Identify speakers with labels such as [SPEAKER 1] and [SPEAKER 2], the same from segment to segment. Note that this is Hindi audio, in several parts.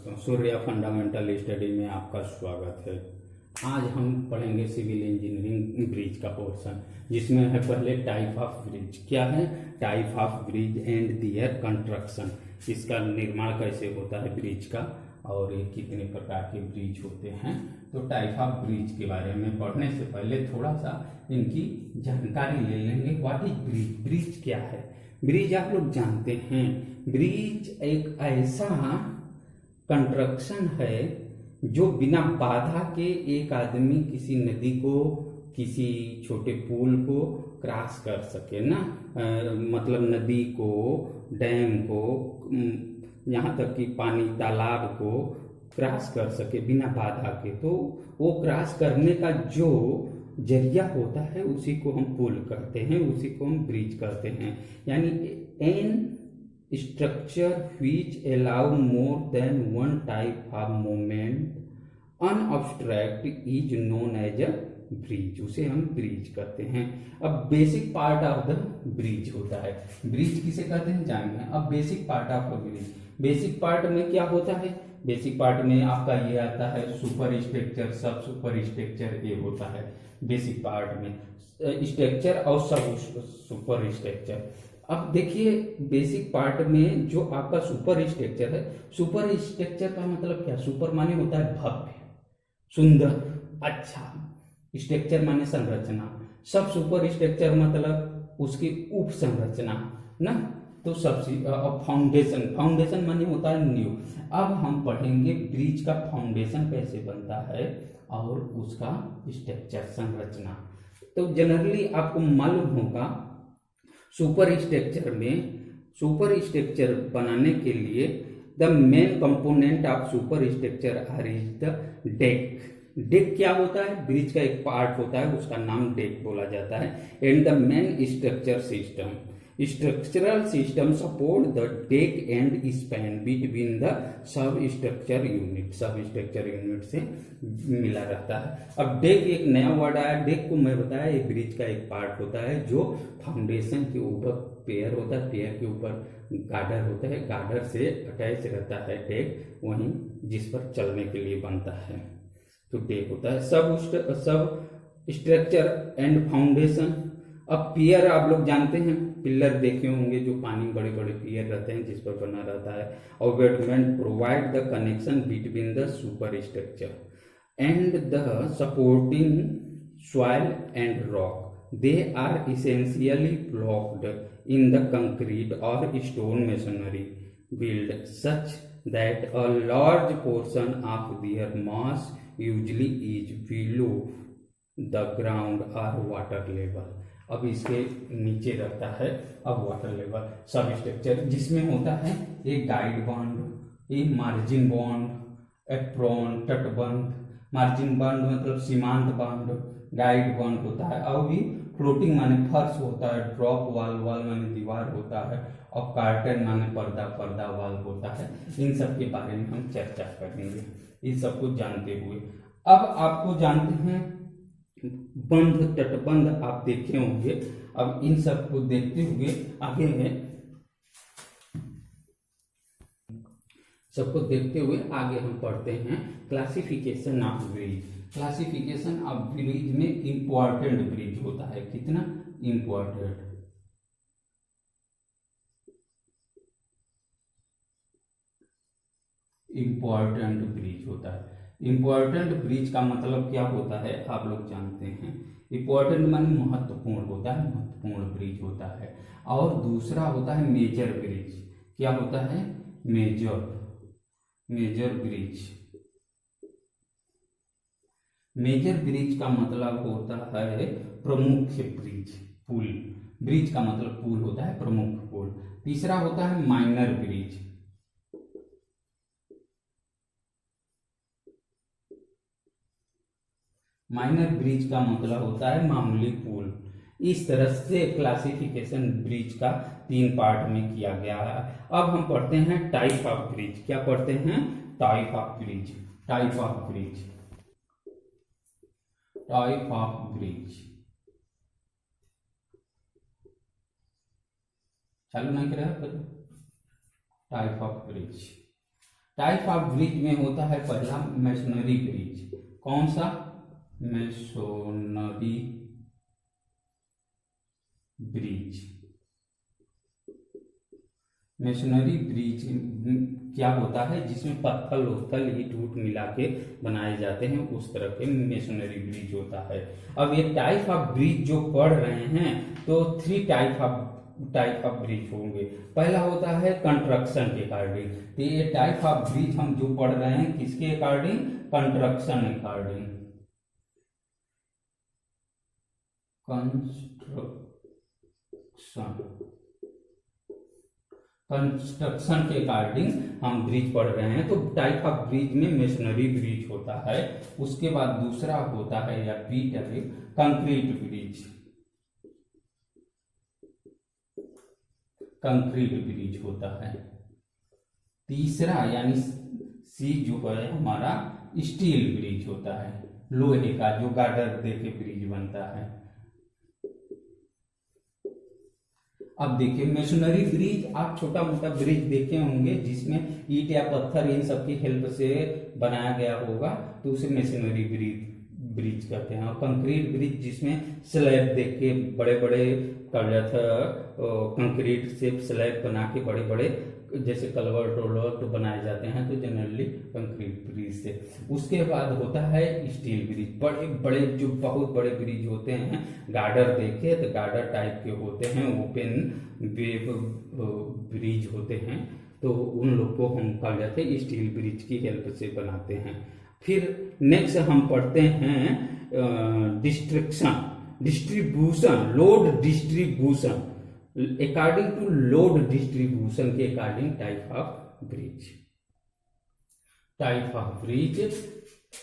[SPEAKER 1] सूर्या फंडामेंटल स्टडी में आपका स्वागत है। आज हम पढ़ेंगे सिविल इंजीनियरिंग ब्रिज का पोर्शन, जिसमें है पहले टाइप ऑफ ब्रिज। क्या है? Type of bridge and their construction. इसका निर्माण कैसे होता है ब्रिज का, और ये कितने प्रकार के ब्रिज होते हैं। तो टाइप ऑफ ब्रिज के बारे में पढ़ने से पहले थोड़ा सा इनकी जानकारी ले लेंगे। What is bridge? ब्रिज क्या है? ब्रिज आप लोग जानते हैं, ब्रिज एक ऐसा कंस्ट्रक्शन है जो बिना बाधा के एक आदमी किसी नदी को, किसी छोटे पुल को क्रॉस कर सके ना। मतलब नदी को, डैम को, यहाँ तक कि पानी तालाब को क्रॉस कर सके बिना बाधा के। तो वो क्रॉस करने का जो जरिया होता है उसी को हम पुल कहते हैं, उसी को हम ब्रिज कहते हैं। यानी N structure which allow more than one type of movement unobstruct is known as a bridge. उसे हम ब्रिज कहते हैं। अब basic part of the bridge होता है। ब्रिज किसे कहते हैं जानेंगे। अब basic part of the bridge, basic part में क्या होता है? बेसिक पार्ट में आपका ये आता है सुपर स्ट्रक्चर, सब सुपर स्ट्रक्चर, ये होता है बेसिक पार्ट में। स्ट्रक्चर और सब सुपर स्ट्रक्चर। अब देखिए बेसिक पार्ट में जो आपका सुपर स्ट्रक्चर है, सुपर स्ट्रक्चर का मतलब क्या? सुपर माने होता है भव्य, सुंदर, अच्छा। स्ट्रक्चर माने संरचना। सब सुपर स्ट्रक्चर मतलब उसकी उप संरचना ना। तो सबसे फाउंडेशन, फाउंडेशन माने होता है नींव। अब हम पढ़ेंगे ब्रिज का फाउंडेशन कैसे बनता है और उसका स्ट्रक्चर, संरचना। तो जनरली आपको मालूम होगा सुपर स्ट्रक्चर में, सुपर स्ट्रक्चर बनाने के लिए the main component of superstructure are is the deck. Deck क्या होता है? ब्रिज का एक पार्ट होता है, उसका नाम डेक बोला जाता है। And the main structure system, structural system support the deck and span between the sub structure unit. सब स्ट्रक्चर यूनिट से मिला रहता है। अब डेक एक नया वर्ड आया। डेक को मैं बताया ये ब्रिज का एक पार्ट होता है जो फाउंडेशन के ऊपर पेयर होता है, पेयर के ऊपर गार्डर होता है, गार्डर से अटैच रहता है डेक, वहीं जिस पर चलने के लिए बनता है तो डेक होता है। सब स्ट्रक्चर एंड फाउंडेशन। अब पियर आप लोग जानते हैं, पिलर देखे होंगे जो पानी में बड़े बड़े पियर रहते हैं जिस पर बना रहता है। और abutment provide the connection between the super structure and the supporting soil and rock. They are essentially blocked in the concrete और stone masonry built such that a large portion of their mass usually is below the ground or water level। अब इसके नीचे रहता है अब वाटर लेवल। सब स्ट्रक्चर जिसमें होता है एक गाइड बॉन्ड, एक मार्जिन बॉन्ड, एप्रोन, तटबंध। मार्जिन बॉन्ड मतलब सीमांत बॉन्ड, गाइड बॉन्ड होता है। और भी फ्लोटिंग माने फर्श होता है, ड्रॉप वाल, वाल माने दीवार होता है, और कार्टन माने पर्दा, पर्दा वाल होता है। इन सब के बारे में हम चर्चा करेंगे, इन सबको जानते हुए। अब आपको जानते हैं बंध, तटबंध आप देखे होंगे। अब इन सबको देखते हुए आगे में सबको देखते हुए आगे हम पढ़ते हैं classification of bridge. Classification of bridge में इंपॉर्टेंट ब्रिज होता है। कितना इंपॉर्टेंट? इंपॉर्टेंट ब्रिज होता है। इंपॉर्टेंट ब्रिज का मतलब क्या होता है आप लोग जानते हैं। इंपॉर्टेंट माने महत्वपूर्ण होता है, महत्वपूर्ण ब्रिज होता है। और दूसरा होता है मेजर ब्रिज। क्या होता है? Major, major bridge. Major bridge का मतलब होता है प्रमुख ब्रिज, पुल। ब्रिज का मतलब पुल होता है, प्रमुख पुल। तीसरा होता है माइनर ब्रिज। माइनर ब्रिज का मतलब होता है मामूली पुल। इस तरह से क्लासिफिकेशन ब्रिज का 3 पार्ट में किया गया है। अब हम पढ़ते हैं टाइप ऑफ ब्रिज। क्या पढ़ते हैं? Type of bridge, type of bridge, type of bridge. चालू नहीं करेगा? Type of bridge. Type of bridge में होता है पहला मेसनरी ब्रिज। कौन सा? Masonry bridge. मेसनरी ब्रिज क्या होता है? जिसमें पत्थर वत्थर ईंट ऊट मिला के बनाए जाते हैं, उस तरह के मेसनरी ब्रिज होता है। अब ये टाइप ऑफ ब्रिज जो पढ़ रहे हैं तो 3 टाइप ऑफ ब्रिज होंगे। पहला होता है कंस्ट्रक्शन के अकॉर्डिंग। तो ये टाइप ऑफ ब्रिज हम जो पढ़ रहे हैं किसके अकॉर्डिंग? Construction according. कंस्ट्रक्शन के अकॉर्डिंग हम ब्रिज पढ़ रहे हैं। तो टाइप ऑफ ब्रिज में मेसनरी ब्रिज होता है। उसके बाद दूसरा होता है या B type concrete bridge. Concrete bridge होता है। तीसरा यानी सी जो है हमारा स्टील ब्रिज होता है, लोहे का जो गार्डर दे के ब्रिज बनता है। अब देखिए मेसनरी ब्रिज, आप छोटा मोटा ब्रिज देखे होंगे जिसमें ईंट या पत्थर इन सब की हेल्प से बनाया गया होगा, तो उसे मेसनरी ब्रिज कहते हैं। और कंक्रीट ब्रिज जिसमें स्लैब देख के बड़े बड़े कंक्रीट से स्लैब बना के बड़े बड़े जैसे कलवर्ट बनाए जाते हैं, तो जनरली कंक्रीट ब्रिज से। उसके बाद होता है स्टील ब्रिज। बड़े बड़े जो बहुत बड़े ब्रिज होते हैं, गार्डर देखे तो गार्डर टाइप के होते हैं, ओपन वेव ब्रिज होते हैं, तो उन लोग को हम कहा जाते हैं स्टील ब्रिज की हेल्प से बनाते हैं। फिर नेक्स्ट हम पढ़ते हैं distribution, load distribution. According to load distribution के according type of bridge. Type of bridge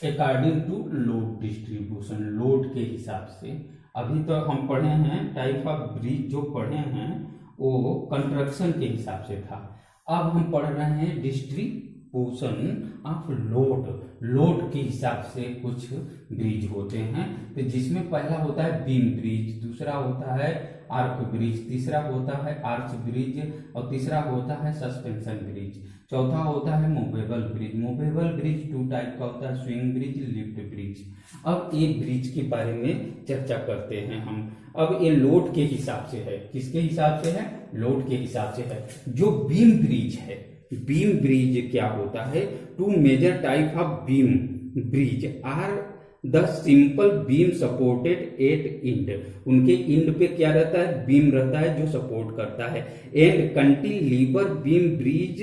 [SPEAKER 1] according to load distribution, load के हिसाब से। अभी तो हम पढ़े हैं टाइप ऑफ ब्रिज जो पढ़े हैं वो कंस्ट्रक्शन के हिसाब से था। अब हम पढ़ रहे हैं डिस्ट्रीब्यूशन ऑफ लोड। लोड के हिसाब से कुछ ब्रिज होते हैं, तो जिसमें पहला होता है बीम ब्रिज, दूसरा होता है आर्क ब्रिज, तीसरा होता है आर्च ब्रिज, और तीसरा होता है सस्पेंशन ब्रिज, चौथा होता है movable bridge. Movable bridge 2 type का होता है, स्विंग ब्रिज, लिफ्ट ब्रिज। अब ये ब्रिज के बारे में चर्चा करते हैं हम। अब ये लोड के हिसाब से है। किसके हिसाब से है? लोड के हिसाब से है। जो बीम ब्रिज है, बीम ब्रिज क्या होता है? 2 major type of beam bridge are the simple beam supported at end. उनके इंड पे क्या रहता है? बीम रहता है जो सपोर्ट करता है। And cantilever beam bridge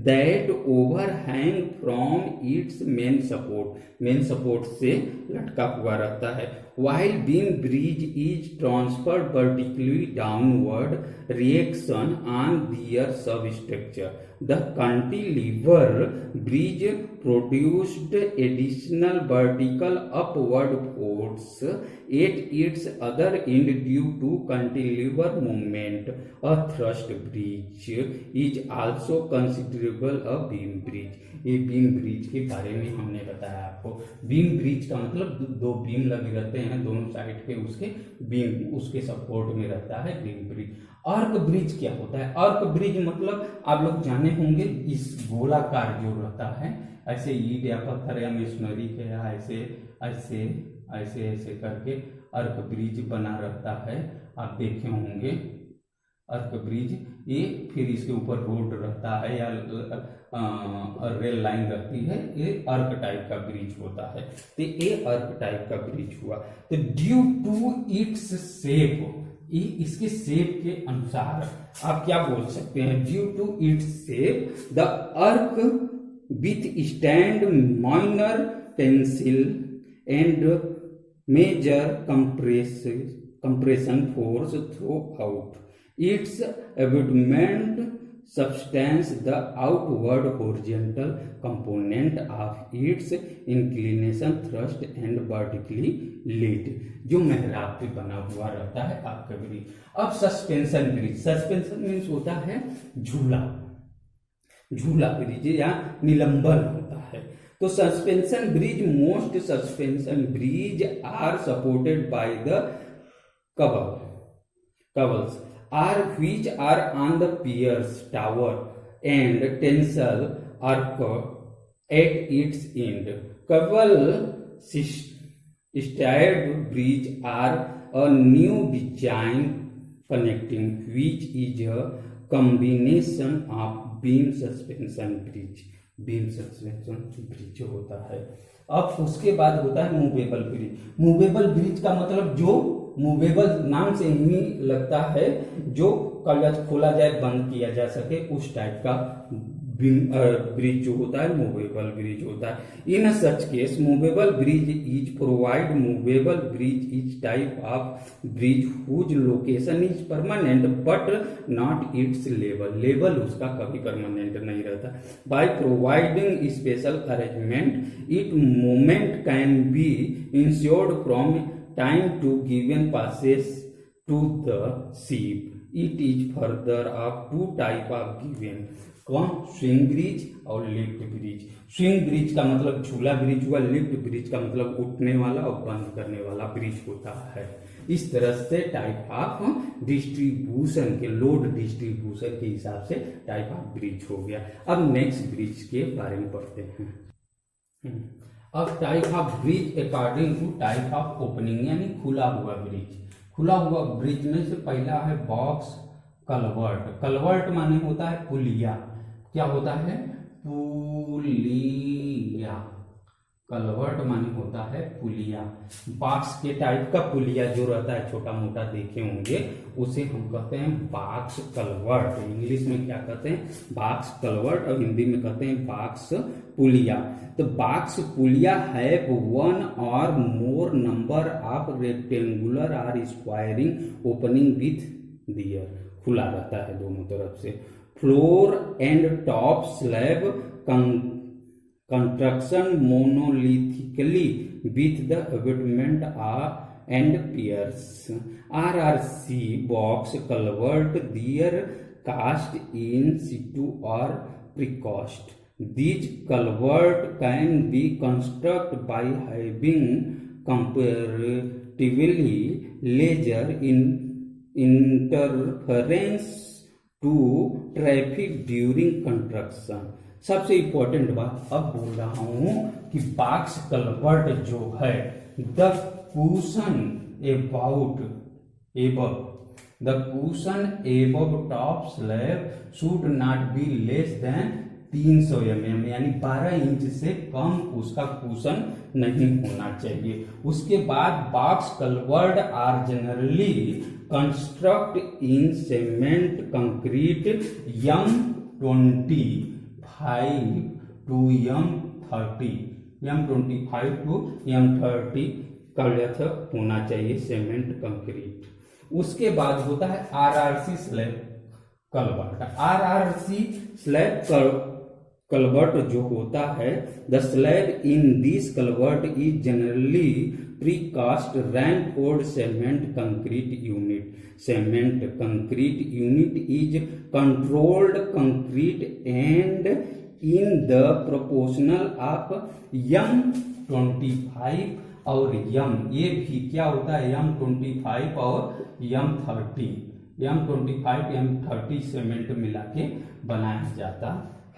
[SPEAKER 1] that overhang from its main support, main support से लटका हुआ रहता है। while beam bridge is transferred vertically downward reaction on their substructure. The cantilever bridge produced additional vertical upward force at its other end due to cantilever movement. A thrust bridge is also considerable a beam bridge. ये बीम ब्रिज के बारे में हमने बताया आपको। बीम ब्रिज का मतलब 2 बीम लगे रहते हैं दोनों साइड पे, उसके बीम उसके सपोर्ट में रहता है बीम ब्रिज। आर्क ब्रिज क्या होता है? आर्क ब्रिज मतलब आप लोग जाने होंगे, इस गोलाकार जो रहता है, ऐसे ईंट या पत्थर या मशीनरी के या ऐसे ऐसे ऐसे ऐसे करके आर्क ब्रिज बना रहता है, आप देखे होंगे आर्क ब्रिज। ये फिर इसके ऊपर रोड रहता है या रेल लाइन रहती है, ये आर्क टाइप का ब्रिज होता है। तो ये आर्क टाइप का ब्रिज हुआ। तो ड्यू टू इट्स शेप, इसके शेप के अनुसार आप क्या बोल सकते हैं? Due to its shape the arch withstand minor tensile and major compression force throughout its abutment substance, the outward horizontal component of its inclination, thrust and vertically lead, जो मेहराब पे बना हुआ रहता है आपका ब्रिज। अब सस्पेंशन ब्रिज, सस्पेंशन मीन्स होता है झूला, झूला ब्रिज या निलंबन होता है। तो suspension bridge, most suspension bridge are supported by the cables are which are on the piers, tower and tensile At its end, couple staired bridge are a new design connecting, which is a combination of beam suspension bridge. Beam suspension bridge होता है। अब उसके बाद होता है मूवेबल ब्रिज। मूवेबल ब्रिज का मतलब जो मूवेबल नाम से ही लगता है, जो कागज खोला जाए, बंद किया जा सके, उस टाइप का ब्रिज जो होता है मूवेबल ब्रिज होता है। In such case movable bridge is provide movable bridge is type of bridge whose location is permanent but not its level. Level उसका कभी परमानेंट नहीं रहता। By providing special arrangement it movement can be ensured from time to given passes to the ship. It is further of two type of given. कौन? स्विंग ब्रिज और लिफ्ट ब्रिज। स्विंग ब्रिज का मतलब झूला ब्रिज हुआ, लिफ्ट ब्रिज का मतलब उठने वाला और बंद करने वाला ब्रिज होता है। इस तरह से टाइप ऑफ डिस्ट्रीब्यूशन के, लोड डिस्ट्रीब्यूशन के हिसाब से टाइप ऑफ ब्रिज हो गया। अब नेक्स्ट ब्रिज के बारे में पढ़ते हैं। अब type of bridge according to type of opening, यानी खुला हुआ ब्रिज। खुला हुआ ब्रिज में से पहला है बॉक्स कलवर्ट। कलवर्ट माने होता है पुलिया। क्या होता है? पुलिया। कलवर्ट माने होता है पुलिया। बॉक्स के टाइप का पुलिया जो रहता है, छोटा मोटा देखे होंगे, उसे हम कहते हैं बॉक्स कलवर्ट। इंग्लिश में क्या कहते हैं? बॉक्स कलवर्ट, और हिंदी में कहते हैं बॉक्स पुलिया। तो बॉक्स पुलिया have one or more number of rectangular or squaring opening with there. खुला रहता है दोनों तरफ से। Floor and top slab construction monolithically with the abutment and piers. RRC box culvert they're cast in situ or precast. These culvert can be constructed by having comparatively larger interference to traffic during construction. सबसे इंपॉर्टेंट बात अब बोल रहा हूं कि बॉक्स कलवर्ट जो है, the cushion above top slab should not be less than 300 mm, यानी 12 इंच से कम उसका कुशन नहीं होना चाहिए। उसके बाद box culvert are generally construct in cement concrete M25 to M30, M25 to M30 कलर्थ होना चाहिए सीमेंट कंक्रीट। उसके बाद होता है RRC slab culvert. RRC slab culvert जो होता है, the slab in this culvert is generally precast reinforced cement concrete unit. Cement concrete unit is controlled concrete and in the proportional of M25 or ये भी क्या होता है, M25 और M30, M25 M30 सीमेंट मिला के बनाया जाता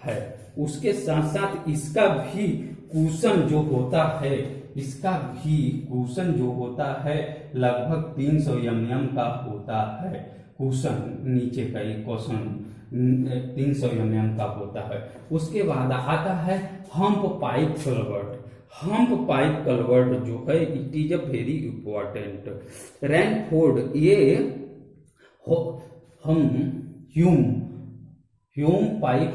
[SPEAKER 1] है। उसके साथ साथ इसका भी कुशन जो होता है, इसका भी कुशन जो होता है लगभग 300 mm का होता है। कुशन नीचे का ये कुशन 300 mm का होता है। उसके बाद आता है Hume pipe culvert. Hume pipe culvert जो है, it is a very important. Reinforced ये हम ह्यूम पाइप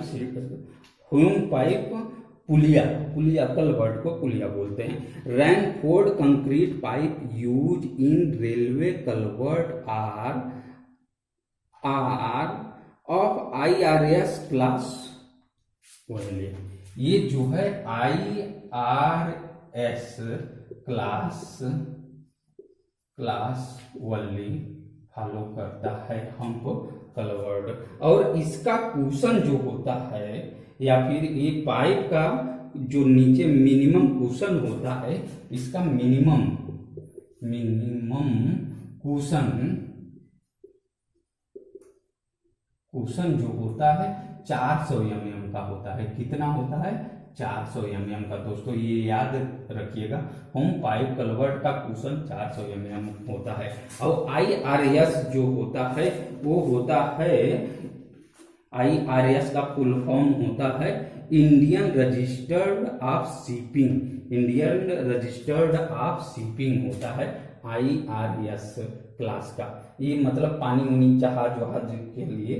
[SPEAKER 1] पुलिया कलवर्ट को पुलिया बोलते हैं। Reinforced concrete pipe use in railway culvert are of IRS class. ये जो है IRS क्लास वाली फॉलो करता है हम्प कलवर्ट। और इसका कुशन जो होता है, या फिर ये पाइप का जो नीचे मिनिमम कुशन होता है, इसका मिनिमम कुशन जो होता है 400 mm का होता है। कितना होता है? 400 mm का। दोस्तों ये याद रखिएगा, होम पाइप कलवर्ट का कुशन 400 mm होता है। और IRS जो होता है वो होता है, IRS का फुल फॉर्म होता है Indian registered of shipping. Indian registered of shipping होता है IRS क्लास का। ये मतलब पानी उनी जहाज वहाज के लिए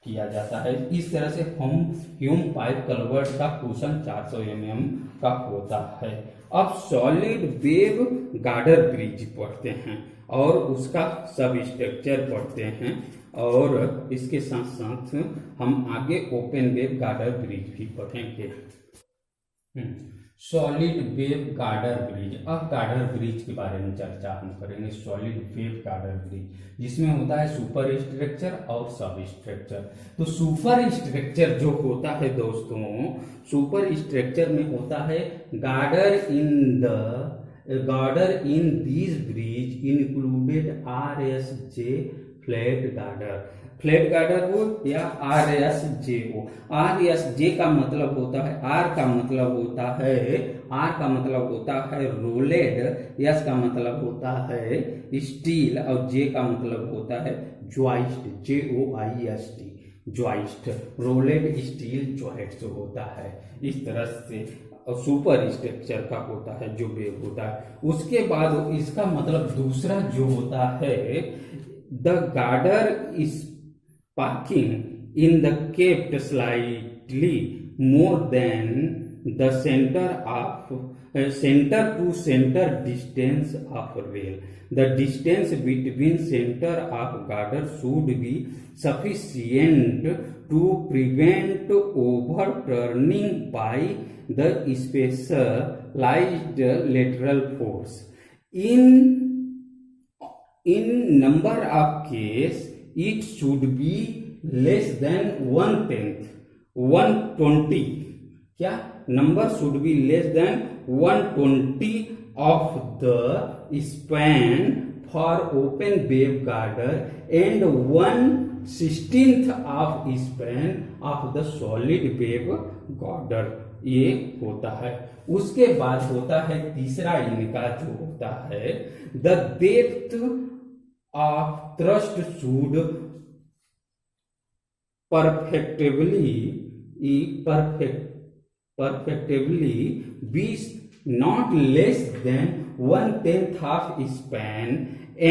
[SPEAKER 1] किया जाता है। इस तरह से ह्यूम पाइप कलवर्ट का कुशन 400 mm का होता है। अब सॉलिड वेव गार्डर ब्रिज पढ़ते हैं और उसका सब स्ट्रक्चर पढ़ते हैं, और इसके साथ साथ हम आगे ओपन वेव गार्डर ब्रिज भी पढ़ेंगे। Solid wave girder bridge. अब गार्डर ब्रिज के बारे में चर्चा हम करेंगे। सॉलिड वेव गार्डर ब्रिज जिसमें होता है सुपर स्ट्रक्चर और सब स्ट्रक्चर। तो सुपर स्ट्रक्चर जो होता है दोस्तों, सुपर स्ट्रक्चर में होता है girder in this bridge included RSJ flat girder. Flat girder हो या RSJ हो। RSJ का मतलब होता है, R का मतलब होता है रोलेड, S का मतलब होता है स्टील और J का मतलब होता है ज्वाइस्ट, JOIST, ज्वाइस्ट। रोलेड स्टील ज्वाइस्ट होता है। इस तरह से सुपर स्ट्रक्चर का होता है जो वेव होता है। उसके बाद इसका मतलब दूसरा जो होता है, the girder is parking in the kept slightly more than the center to center distance of rail. The distance between center of girder should be sufficient to prevent overturning by the specialized lateral force. In number of cases it should be less than 1/10, 120, क्या number should be less than 120 of the span for open wave girder and 1/16 of span of the solid wave girder। ये होता है। उसके बाद होता है तीसरा इनका जो होता है, the depth of thrust should perfectly be not less than 1/10 of span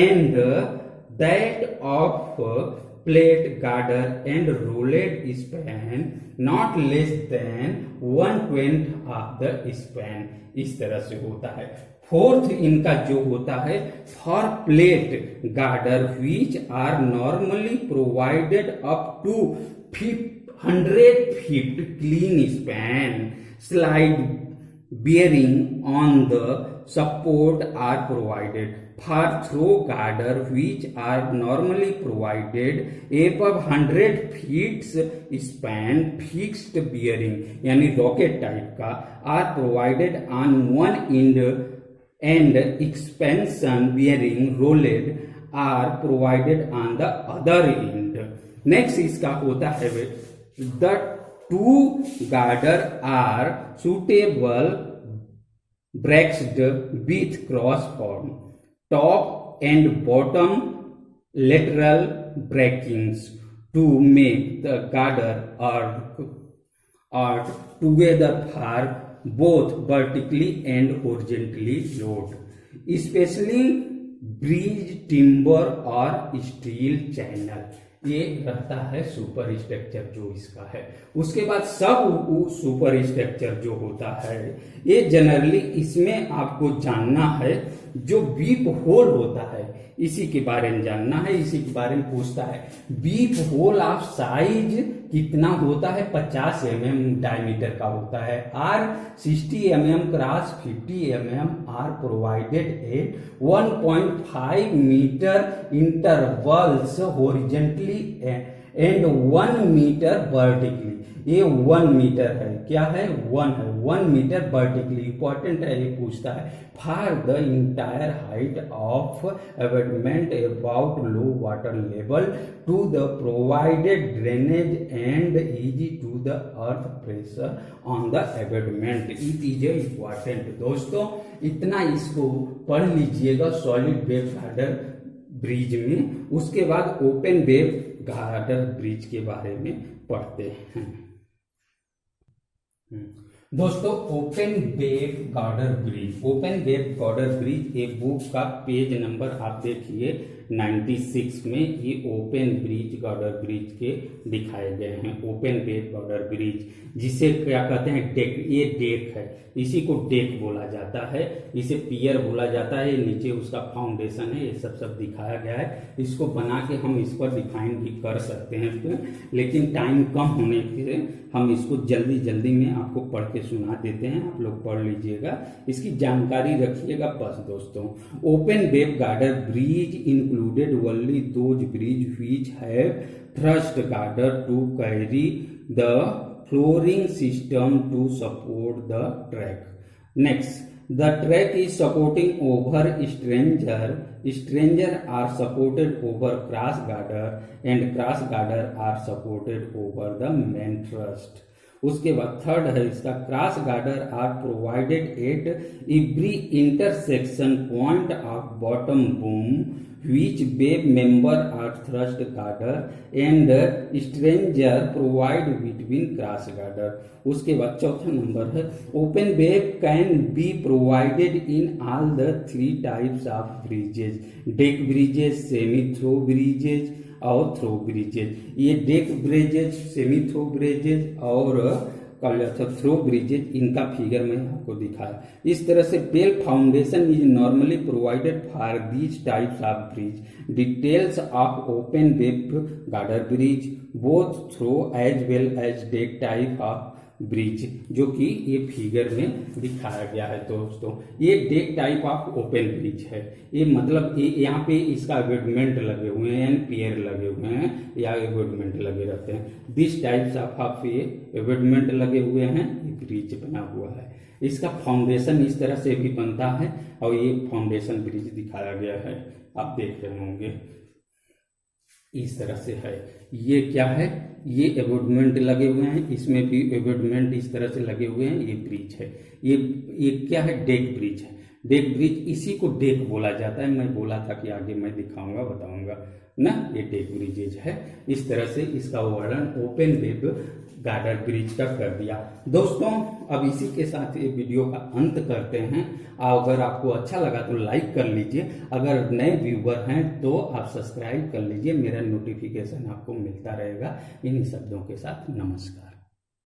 [SPEAKER 1] and that of plate girder and rolled span not less than 1/20 of the span। इस तरह से होता है। फोर्थ इनका जो होता है, for plate girder which are normally provided up to 100 feet clean span, slide bearing on the support are provided. For throw girder which are normally provided above 100 feet span, fixed bearing यानी रॉकेट टाइप का are provided on one end and expansion bearing rolled are provided on the other end. Next इसका होता है the two girder are suitable braced with cross form, top and bottom lateral brackings to make the girder are together for both vertically and horizontally load, especially bridge timber or steel channel। ये रहता है सुपर स्ट्रक्चर जो इसका है। उसके बाद सब सुपर स्ट्रक्चर जो होता है, ये जनरली इसमें आपको जानना है जो बीप होल होता है, इसी के बारे में जानना है, इसी के बारे में पूछता है। बीप होल ऑफ साइज कितना होता है, 50 mm डायमीटर का होता है। Are 60 mm cross 50 mm are provided at 1.5 metre intervals horizontally and 1 metre vertically. ये 1 मीटर है, क्या है 1 है, 1 मीटर वर्टिकली। इंपॉर्टेंट है, ये पूछता है for the entire height of abutment about low water level to the provided drainage and easy to the earth pressure on the abutment. It is important दोस्तों, इतना इसको पढ़ लीजिएगा सॉलिड वेव गार्डर ब्रिज में। उसके बाद ओपन वेव गार्डर ब्रिज के बारे में पढ़ते हैं। दोस्तों open web girder bridge, open web girder bridge एक बुक का पेज नंबर आप देखिए 96 में ये ओपन ब्रिज गार्डर ब्रिज के दिखाए गए हैं। ओपन वेव गार्डर ब्रिज जिसे क्या कहते हैं डेक, ये डेक है, इसी को डेक बोला जाता है, इसे पियर बोला जाता है। नीचे उसका फाउंडेशन है, ये सब दिखाया गया है। इसको बना के हम इस पर डिफाइन भी कर सकते हैं तो, लेकिन टाइम कम होने से हम इसको जल्दी में आपको पढ़ के सुना देते हैं, आप लोग पढ़ लीजिएगा, इसकी जानकारी रखिएगा बस दोस्तों। Open web girder bridge included only those bridge which have thrust girder to carry the flooring system to support the track. Next, the track is supporting over stranger are supported over cross girder and cross girder are supported over the main thrust. उसके बाद थर्ड है इसका cross girder are provided at every intersection point of bottom boom which wave member are thrust girder and stranger provide between cross girder. उसके बाद चौथा नंबर है open web can be provided in all the 3 types of bridges, deck bridges, semi through bridges और थ्रो ब्रिजेज। ये deck bridges, semi through bridges और थ्रो ब्रिजेज, इनका फिगर में आपको दिखाया। इस तरह से bell foundation is normally provided for these types of bridge. Details of open web girder bridge both through as well as deck type of bridge, जो कि ये फिगर में दिखाया गया है दोस्तों। ये deck type of open bridge है, ये मतलब यहाँ पे इसका एबैटमेंट लगे हुए हैं, पियर लगे हुए हैं या एबैटमेंट लगे रहते हैं। दिस टाइप्स ऑफ ये एबैटमेंट लगे हुए हैं, ये ब्रिज बना हुआ है। इसका फाउंडेशन इस तरह से भी बनता है और ये फाउंडेशन ब्रिज दिखाया गया है, आप देख रहे होंगे इस तरह से है। ये क्या है, ये एबैटमेंट लगे हुए हैं, इसमें भी एबैटमेंट इस तरह से लगे हुए हैं, ये ब्रिज है। ये क्या है, डेक ब्रिज है। डेक ब्रिज इसी को डेक बोला जाता है, मैं बोला था कि आगे मैं दिखाऊंगा बताऊंगा ना, ये डेक ब्रिजेज है। इस तरह से इसका वर्णन ओपन वेव गार्डर ब्रिज का कर दिया दोस्तों। अब इसी के साथ ये वीडियो का अंत करते हैं। अगर आपको अच्छा लगा तो लाइक कर लीजिए, अगर नए व्यूवर हैं तो आप सब्सक्राइब कर लीजिए, मेरा नोटिफिकेशन आपको मिलता रहेगा। इन्हीं शब्दों के साथ नमस्कार।